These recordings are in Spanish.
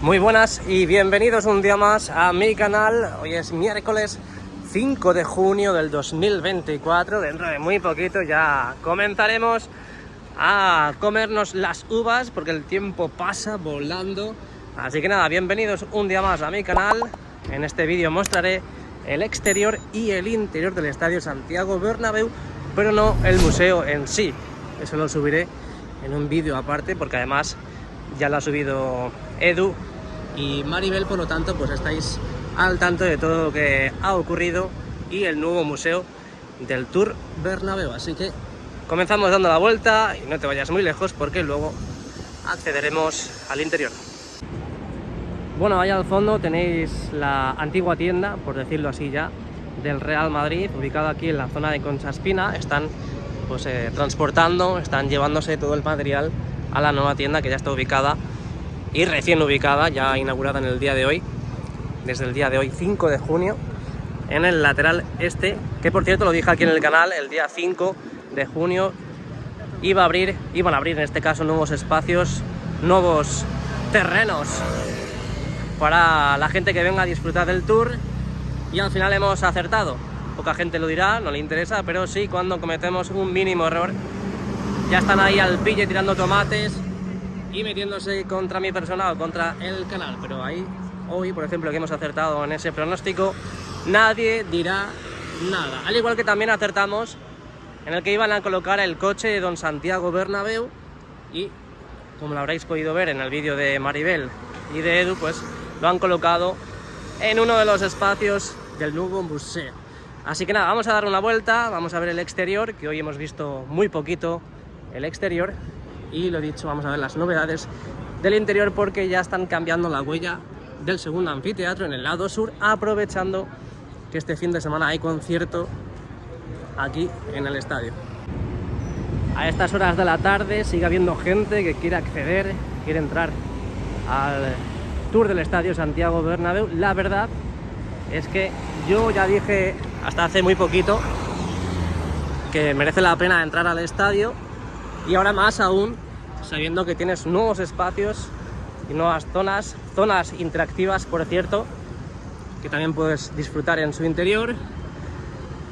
Muy buenas y bienvenidos un día más a mi canal. Hoy es miércoles 5 de junio del 2024. Dentro de muy poquito ya comenzaremos a comernos las uvas porque el tiempo pasa volando. Así que nada, bienvenidos un día más a mi canal. En este vídeo mostraré el exterior y el interior del Estadio Santiago Bernabéu, pero no el museo en sí. Eso lo subiré en un vídeo aparte porque además ya lo ha subido Edu y Maribel, por lo tanto pues estáis al tanto de todo lo que ha ocurrido y el nuevo museo del Tour Bernabéu. Así que comenzamos dando la vuelta y no te vayas muy lejos porque luego accederemos al interior. Bueno, allá al fondo tenéis la antigua tienda, por decirlo así ya, del Real Madrid, ubicada aquí en la zona de Concha Espina. Están pues transportando, están llevándose todo el material a la nueva tienda que ya está ubicada y recién ubicada, ya inaugurada en el día de hoy, desde el día de hoy 5 de junio, en el lateral este, que por cierto lo dije aquí en el canal, el día 5 de junio iban a abrir en este caso nuevos espacios, nuevos terrenos para la gente que venga a disfrutar del tour, y al final hemos acertado. Poca gente lo dirá, no le interesa, pero sí cuando cometemos un mínimo error. Ya están ahí al pille tirando tomates y metiéndose contra mi persona o contra el canal, pero ahí hoy, por ejemplo, que hemos acertado en ese pronóstico, nadie dirá nada. Al igual que también acertamos en el que iban a colocar el coche de Don Santiago Bernabéu y, como lo habréis podido ver en el vídeo de Maribel y de Edu, pues lo han colocado en uno de los espacios del nuevo museo. Así que nada, vamos a dar una vuelta, vamos a ver el exterior, que hoy hemos visto muy poquito el exterior, y lo dicho, vamos a ver las novedades del interior porque ya están cambiando la huella del segundo anfiteatro en el lado sur, aprovechando que este fin de semana hay concierto aquí en el estadio. A estas horas de la tarde sigue habiendo gente que quiere acceder, quiere entrar al tour del Estadio Santiago Bernabéu. La verdad es que yo ya dije hasta hace muy poquito que merece la pena entrar al estadio, y ahora más aún sabiendo que tienes nuevos espacios y nuevas zonas interactivas, por cierto, que también puedes disfrutar en su interior,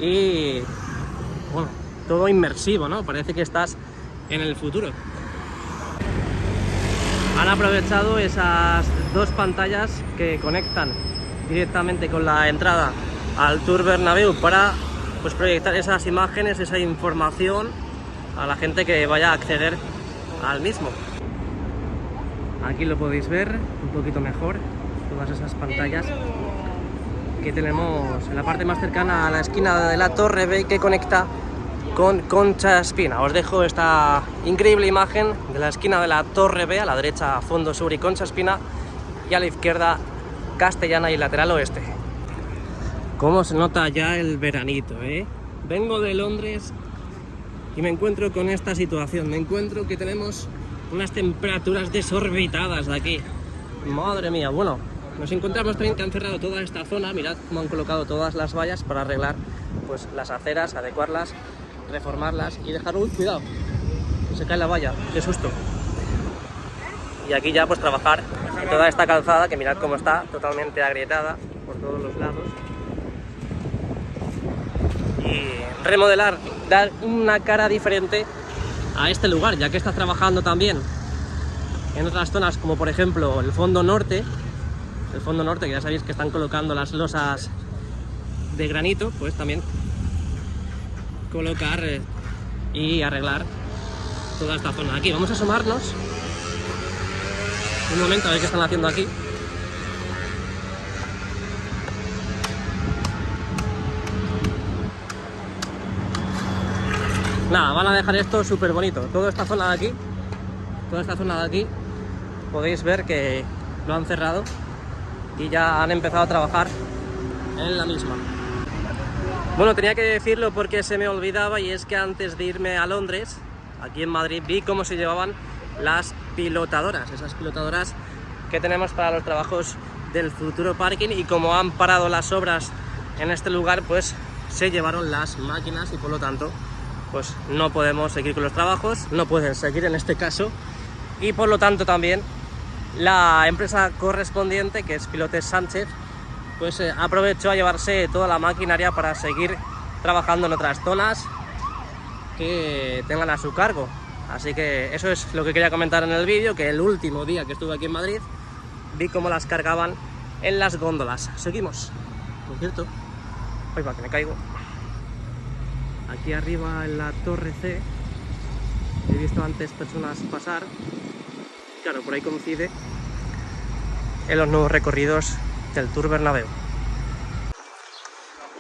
y bueno, todo inmersivo, ¿no? Parece que estás en el futuro. Han aprovechado esas dos pantallas que conectan directamente con la entrada al Tour Bernabéu para pues proyectar esas imágenes, esa información a la gente que vaya a acceder al mismo. Aquí lo podéis ver un poquito mejor, todas esas pantallas que tenemos en la parte más cercana a la esquina de la Torre B, que conecta con Concha Espina. Os dejo esta increíble imagen de la esquina de la Torre B, a la derecha Fondo Sur y Concha Espina, y a la izquierda Castellana y lateral oeste. Cómo se nota ya el veranito, ¿eh? Vengo de Londres y me encuentro con esta situación. Me encuentro que tenemos unas temperaturas desorbitadas de aquí. Madre mía, bueno, nos encontramos también que han cerrado toda esta zona. Mirad cómo han colocado todas las vallas para arreglar pues las aceras, adecuarlas, reformarlas y dejar... ¡Uy, cuidado! Se cae la valla, qué susto. Y aquí ya pues trabajar en toda esta calzada, que mirad cómo está, totalmente agrietada por todos los lados. Y remodelar, dar una cara diferente a este lugar, ya que está trabajando también en otras zonas, como por ejemplo el fondo norte, que ya sabéis que están colocando las losas de granito, pues también colocar y arreglar toda esta zona de aquí. Vamos a asomarnos un momento a ver qué están haciendo aquí. Nada, van a dejar esto súper bonito. Toda esta zona de aquí, podéis ver que lo han cerrado y ya han empezado a trabajar en la misma. Bueno, tenía que decirlo porque se me olvidaba, y es que antes de irme a Londres, aquí en Madrid, vi cómo se llevaban las pilotadoras, esas pilotadoras que tenemos para los trabajos del futuro parking, y como han parado las obras en este lugar, pues se llevaron las máquinas y por lo tanto pues no podemos seguir con los trabajos, no pueden seguir en este caso, y por lo tanto también la empresa correspondiente, que es Pilotes Sánchez, pues aprovechó a llevarse toda la maquinaria para seguir trabajando en otras zonas que tengan a su cargo. Así que eso es lo que quería comentar en el vídeo, que el último día que estuve aquí en Madrid vi cómo las cargaban en las góndolas. Seguimos. Por cierto, ay, va, que me caigo. Aquí arriba en la Torre C he visto antes personas pasar. Claro, por ahí coincide en los nuevos recorridos del Tour Bernabéu.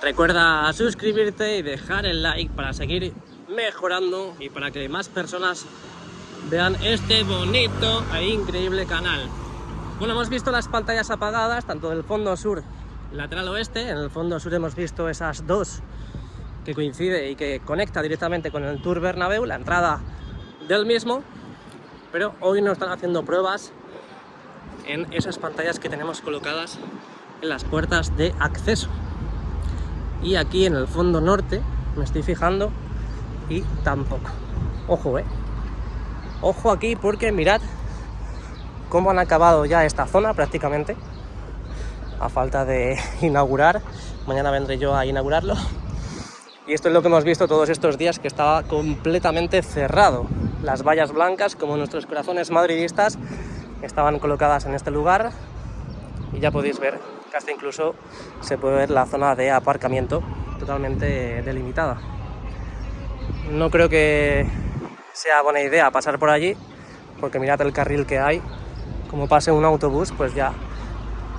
Recuerda suscribirte y dejar el like para seguir mejorando y para que más personas vean este bonito e increíble canal. Bueno, hemos visto las pantallas apagadas, tanto del fondo sur lateral oeste. En el fondo sur hemos visto esas dos que coincide y que conecta directamente con el Tour Bernabéu, la entrada del mismo, pero hoy no están haciendo pruebas en esas pantallas que tenemos colocadas en las puertas de acceso. Y aquí en el fondo norte me estoy fijando y tampoco. Ojo, ojo aquí, porque mirad cómo han acabado ya esta zona prácticamente, a falta de inaugurar. Mañana vendré yo a inaugurarlo. Y esto es lo que hemos visto todos estos días, que estaba completamente cerrado. Las vallas blancas, como nuestros corazones madridistas, estaban colocadas en este lugar. Y ya podéis ver que hasta incluso se puede ver la zona de aparcamiento totalmente delimitada. No creo que sea buena idea pasar por allí, porque mirad el carril que hay. Como pase un autobús, pues ya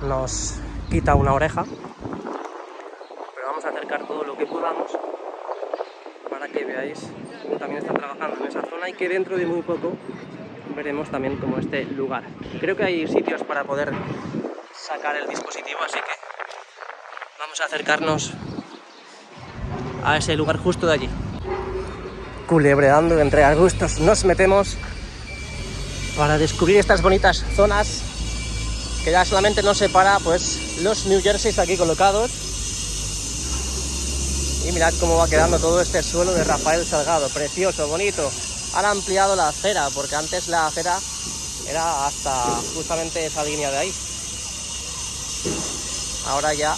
nos quita una oreja. Pero vamos a acercar todo lo que podamos para que veáis cómo también están trabajando en esa zona y que dentro de muy poco veremos también como este lugar. Creo que hay sitios para poder sacar el dispositivo, así que vamos a acercarnos a ese lugar justo de allí. Culebreando entre arbustos nos metemos para descubrir estas bonitas zonas que ya solamente nos separa pues los New Jerseys aquí colocados. Y mirad cómo va quedando todo este suelo de Rafael Salgado, precioso, bonito. Han ampliado la acera, porque antes la acera era hasta justamente esa línea de ahí. Ahora ya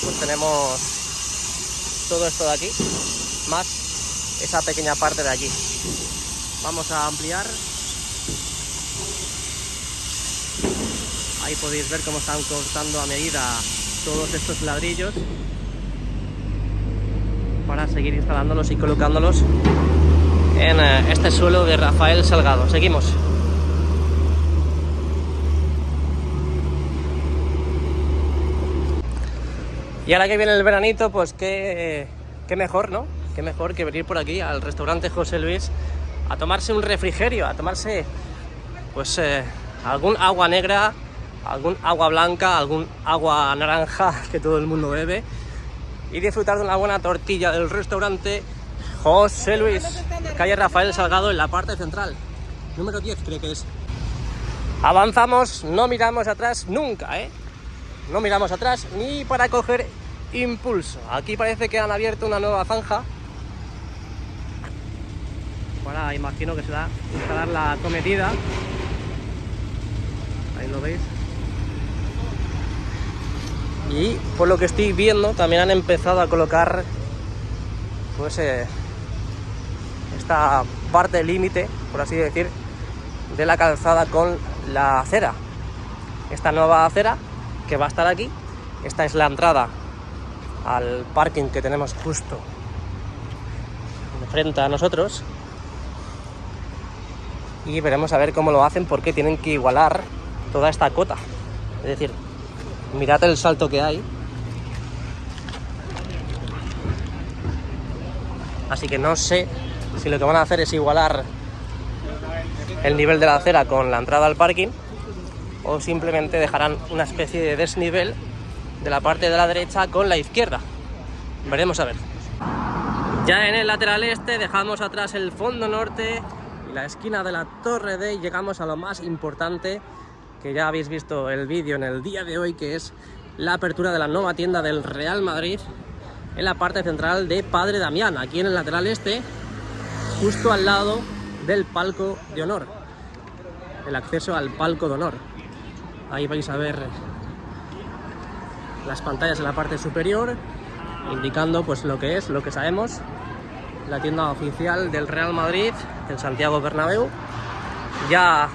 pues tenemos todo esto de aquí, más esa pequeña parte de allí. Vamos a ampliar. Ahí podéis ver cómo están cortando a medida todos estos ladrillos para seguir instalándolos y colocándolos en este suelo de Rafael Salgado. Seguimos. Y ahora que viene el veranito, pues qué mejor, ¿no? Qué mejor que venir por aquí al restaurante José Luis a tomarse un refrigerio, a tomarse pues algún agua negra, algún agua blanca, algún agua naranja que todo el mundo bebe, y disfrutar de una buena tortilla del restaurante José Luis, calle Rafael Salgado, en la parte central, número 10 creo que es. Avanzamos, no miramos atrás nunca, no miramos atrás ni para coger impulso. Aquí parece que han abierto una nueva zanja para, imagino que será instalar la cometida. Ahí lo veis. Y por lo que estoy viendo también han empezado a colocar pues esta parte límite, por así decir, de la calzada con la acera. Esta nueva acera que va a estar aquí, esta es la entrada al parking que tenemos justo frente a nosotros, y veremos a ver cómo lo hacen, porque tienen que igualar toda esta cota. Es decir, mirad el salto que hay. Así que no sé si lo que van a hacer es igualar el nivel de la acera con la entrada al parking, o simplemente dejarán una especie de desnivel de la parte de la derecha con la izquierda. Veremos a ver. Ya en el lateral este dejamos atrás el fondo norte y la esquina de la Torre D, y llegamos a lo más importante, que ya habéis visto el vídeo en el día de hoy, que es la apertura de la nueva tienda del Real Madrid en la parte central de Padre Damián, aquí en el lateral este, justo al lado del palco de honor. el acceso al palco de honor. Ahí vais a ver las pantallas en la parte superior, indicando pues lo que sabemos, la tienda oficial del Real Madrid, el Santiago Bernabéu. Ya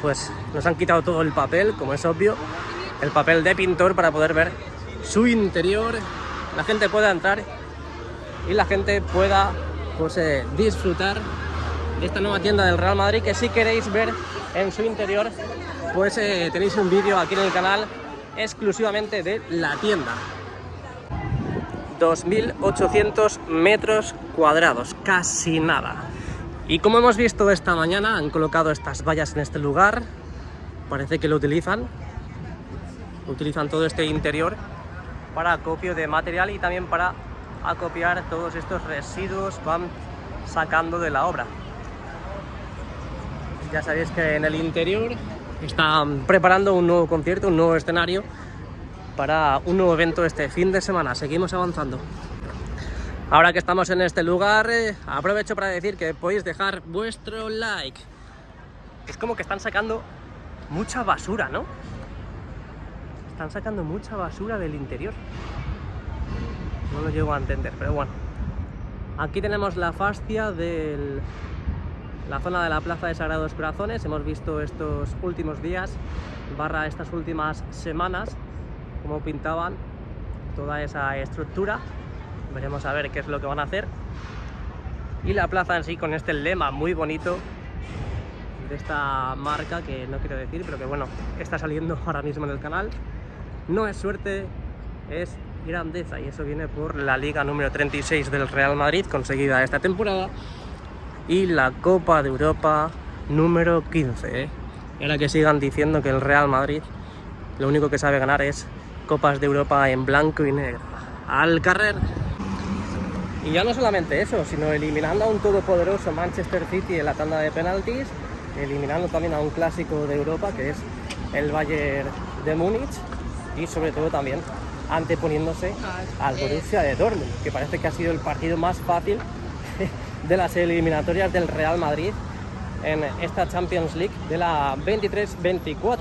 pues nos han quitado todo el papel, como es obvio, el papel de pintor, para poder ver su interior, la gente pueda entrar y la gente pueda pues disfrutar de esta nueva tienda del Real Madrid, que si queréis ver en su interior pues tenéis un vídeo aquí en el canal exclusivamente de la tienda. 2.800 metros cuadrados, casi nada. Y como hemos visto esta mañana, han colocado estas vallas en este lugar. Parece que lo utilizan todo este interior para acopio de material y también para acopiar todos estos residuos que van sacando de la obra. Ya sabéis que en el interior están preparando un nuevo concierto, un nuevo escenario para un nuevo evento este fin de semana. Seguimos avanzando. Ahora que estamos en este lugar, aprovecho para decir que podéis dejar vuestro like. Es como que están sacando mucha basura, ¿no? Están sacando mucha basura del interior. No lo llego a entender, pero bueno. Aquí tenemos la fascia de la zona de la Plaza de Sagrados Corazones. Hemos visto estos últimos días, estas últimas semanas, cómo pintaban toda esa estructura. Veremos a ver qué es lo que van a hacer. Y la plaza en sí, con este lema muy bonito de esta marca, que no quiero decir, pero que bueno, está saliendo ahora mismo en el canal. No es suerte, es grandeza, y eso viene por la Liga número 36 del Real Madrid, conseguida esta temporada, y la Copa de Europa número 15. Y ahora que sigan diciendo que el Real Madrid lo único que sabe ganar es Copas de Europa en blanco y negro. Al carrer. Y ya no solamente eso, sino eliminando a un todopoderoso Manchester City en la tanda de penaltis, eliminando también a un clásico de Europa, que es el Bayern de Múnich, y sobre todo también anteponiéndose al Borussia de Dortmund, que parece que ha sido el partido más fácil de las eliminatorias del Real Madrid en esta Champions League de la 23-24.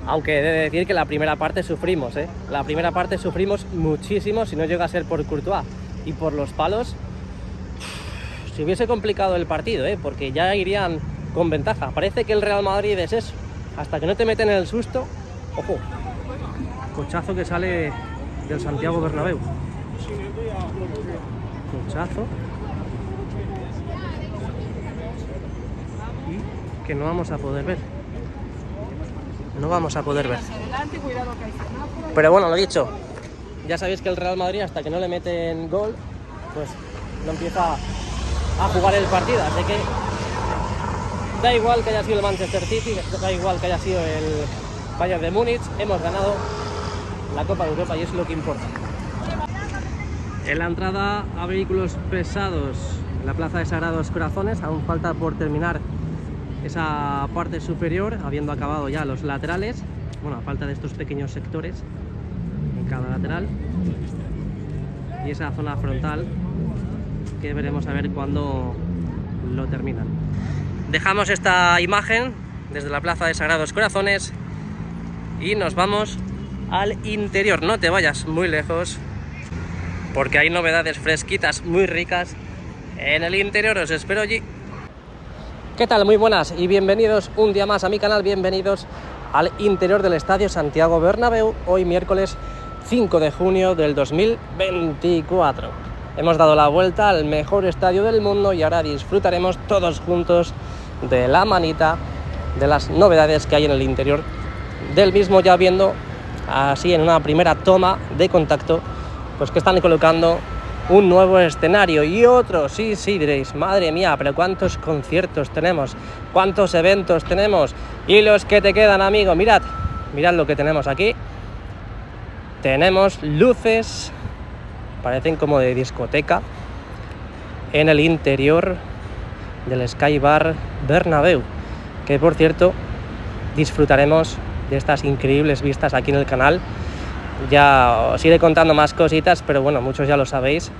Aunque he de decir que la primera parte sufrimos, La primera parte sufrimos muchísimo, si no llega a ser por Courtois y por los palos. Se hubiese complicado el partido, porque ya irían con ventaja. Parece que el Real Madrid es eso. Hasta que no te meten el susto, ojo, cochazo que sale del Santiago Bernabéu. Cochazo. Y que no vamos a poder ver. No vamos a poder ver. Pero bueno, lo dicho, ya sabéis que el Real Madrid, hasta que no le meten gol, pues no empieza a jugar el partido. Así que da igual que haya sido el Manchester City, da igual que haya sido el Bayern de Múnich, hemos ganado la Copa de Europa y es lo que importa. En la entrada a vehículos pesados, en la Plaza de Sagrados Corazones, aún falta por terminar esa parte superior, habiendo acabado ya los laterales. Bueno, a falta de estos pequeños sectores en cada lateral, y esa zona frontal que veremos a ver cuándo lo terminan. Dejamos esta imagen desde la Plaza de Sagrados Corazones y nos vamos al interior. No te vayas muy lejos, porque hay novedades fresquitas muy ricas en el interior. Os espero allí. ¿Qué tal? Muy buenas y bienvenidos un día más a mi canal, bienvenidos al interior del Estadio Santiago Bernabéu, hoy miércoles 5 de junio del 2024. Hemos dado la vuelta al mejor estadio del mundo y ahora disfrutaremos todos juntos de la manita de las novedades que hay en el interior del mismo, ya viendo así en una primera toma de contacto pues que están colocando un nuevo escenario y otro. Sí, diréis, madre mía, pero cuántos conciertos tenemos, cuántos eventos tenemos, y los que te quedan, amigo. Mirad lo que tenemos aquí. Tenemos luces, parecen como de discoteca, en el interior del Sky Bar Bernabéu, que por cierto disfrutaremos de estas increíbles vistas aquí en el canal. Ya os iré contando más cositas, pero bueno, muchos ya lo sabéis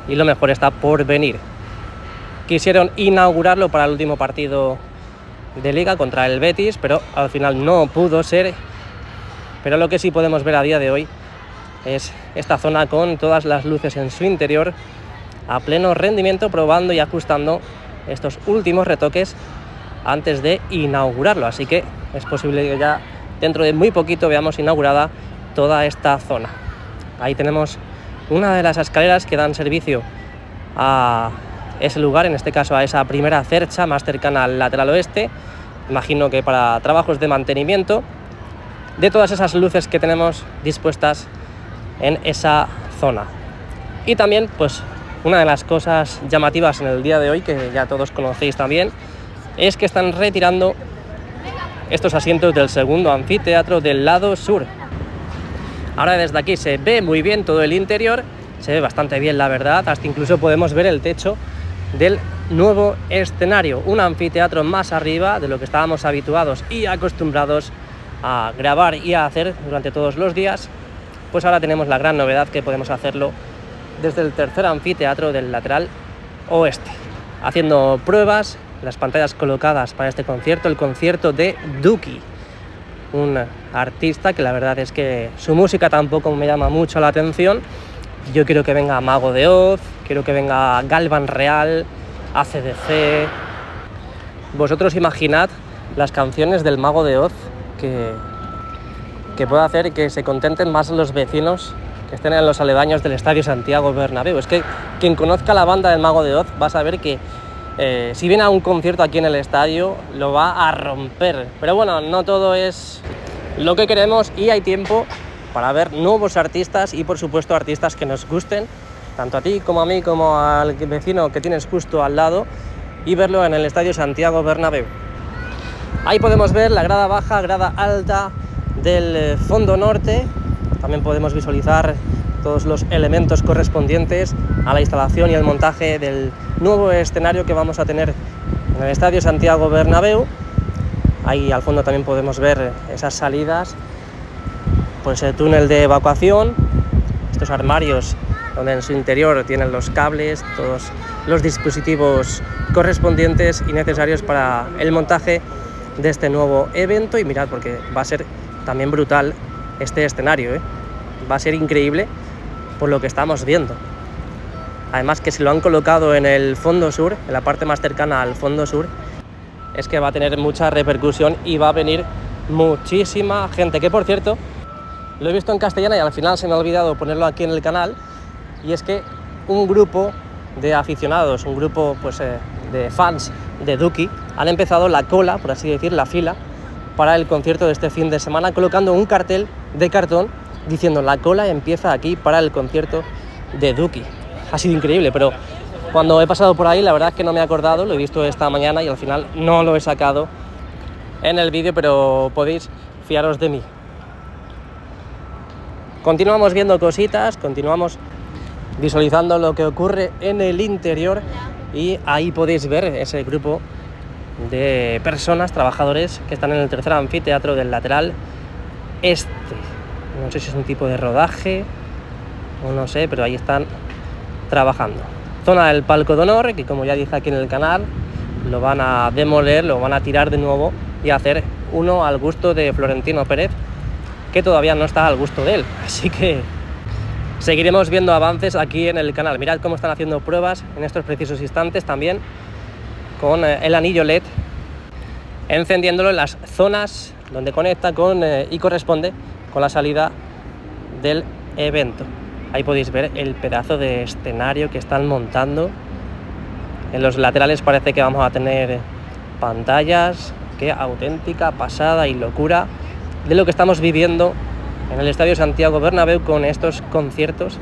y lo mejor está por venir. quisieron inaugurarlo para el último partido de Liga contra el Betis, pero al final no pudo ser. Pero lo que sí podemos ver a día de hoy es esta zona con todas las luces en su interior a pleno rendimiento, probando y ajustando estos últimos retoques antes de inaugurarlo. Así que es posible que ya dentro de muy poquito veamos inaugurada toda esta zona. Ahí tenemos una de las escaleras que dan servicio a ese lugar, en este caso a esa primera cercha más cercana al lateral oeste. Imagino que para trabajos de mantenimiento de todas esas luces que tenemos dispuestas en esa zona. Y también, pues, una de las cosas llamativas en el día de hoy, que ya todos conocéis también, es que están retirando estos asientos del segundo anfiteatro del lado sur. Ahora desde aquí se ve muy bien todo el interior, se ve bastante bien la verdad, hasta incluso podemos ver el techo del nuevo escenario, un anfiteatro más arriba de lo que estábamos habituados y acostumbrados a grabar y a hacer durante todos los días. Pues ahora tenemos la gran novedad que podemos hacerlo desde el tercer anfiteatro del lateral oeste, haciendo pruebas, las pantallas colocadas para este concierto, el concierto de Duki, un artista que la verdad es que su música tampoco me llama mucho la atención. Yo quiero que venga Mago de Oz, quiero que venga Galvan Real, AC/DC. Vosotros imaginad las canciones del Mago de Oz que puede hacer que se contenten más los vecinos que estén en los aledaños del Estadio Santiago Bernabéu. Es que quien conozca la banda del Mago de Oz va a saber que si viene a un concierto aquí en el estadio lo va a romper. Pero bueno, no todo es lo que queremos y hay tiempo para ver nuevos artistas y por supuesto artistas que nos gusten, tanto a ti como a mí como al vecino que tienes justo al lado, y verlo en el Estadio Santiago Bernabéu. Ahí podemos ver la grada baja, grada alta del fondo norte. También podemos visualizar todos los elementos correspondientes a la instalación y el montaje del nuevo escenario que vamos a tener en el Estadio Santiago Bernabéu. Ahí al fondo también podemos ver esas salidas, pues el túnel de evacuación, estos armarios donde en su interior tienen los cables, todos los dispositivos correspondientes y necesarios para el montaje de este nuevo evento. Y mirad, porque va a ser también brutal este escenario, va a ser increíble por lo que estamos viendo. Además que si lo han colocado en el fondo sur, en la parte más cercana al fondo sur, es que va a tener mucha repercusión y va a venir muchísima gente. Que por cierto, lo he visto en castellano y al final se me ha olvidado ponerlo aquí en el canal, y es que un grupo de aficionados, un grupo pues de fans de Duki, han empezado la cola, por así decir, la fila para el concierto de este fin de semana, colocando un cartel de cartón diciendo: la cola empieza aquí para el concierto de Duki. Ha sido increíble, pero cuando he pasado por ahí la verdad es que no me he acordado, lo he visto esta mañana y al final no lo he sacado en el vídeo, pero podéis fiaros de mí. Continuamos viendo cositas, continuamos visualizando lo que ocurre en el interior, y ahí podéis ver ese grupo de personas, trabajadores que están en el tercer anfiteatro del lateral este. No sé si es un tipo de rodaje o no sé, pero ahí están trabajando. Zona del palco de honor, que como ya dije aquí en el canal, lo van a demoler, lo van a tirar de nuevo y hacer uno al gusto de Florentino Pérez, que todavía no está al gusto de él. Así que seguiremos viendo avances aquí en el canal. Mirad cómo están haciendo pruebas en estos precisos instantes también con el anillo LED, encendiéndolo en las zonas donde conecta con y corresponde con la salida del evento. Ahí podéis ver el pedazo de escenario que están montando. En los laterales parece que vamos a tener pantallas. Qué auténtica pasada y locura de lo que estamos viviendo en el Estadio Santiago Bernabéu con estos conciertos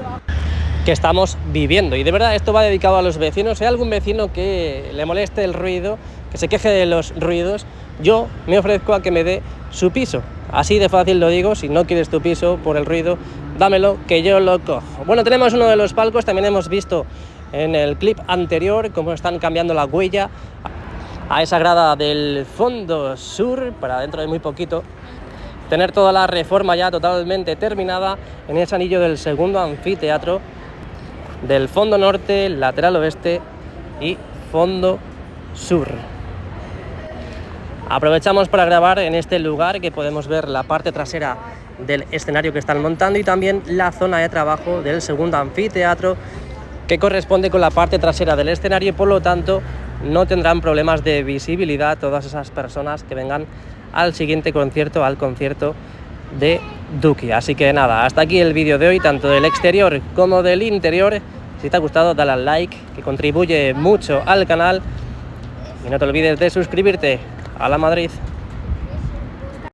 que estamos viviendo. Y de verdad esto va dedicado a los vecinos. Si hay algún vecino que le moleste el ruido, que se queje de los ruidos, yo me ofrezco a que me dé su piso. Así de fácil lo digo. Si no quieres tu piso por el ruido, dámelo que yo lo cojo. Bueno, tenemos uno de los palcos. También hemos visto en el clip anterior cómo están cambiando la huella a esa grada del fondo sur para dentro de muy poquito tener toda la reforma ya totalmente terminada en ese anillo del segundo anfiteatro del fondo norte, lateral oeste y fondo sur. Aprovechamos para grabar en este lugar, que podemos ver la parte trasera del escenario que están montando y también la zona de trabajo del segundo anfiteatro, que corresponde con la parte trasera del escenario, y por lo tanto no tendrán problemas de visibilidad todas esas personas que vengan al siguiente concierto, al concierto de Duki. Así que nada, hasta aquí el vídeo de hoy, tanto del exterior como del interior. Si te ha gustado, dale al like, que contribuye mucho al canal, y no te olvides de suscribirte. ¡A la Madrid!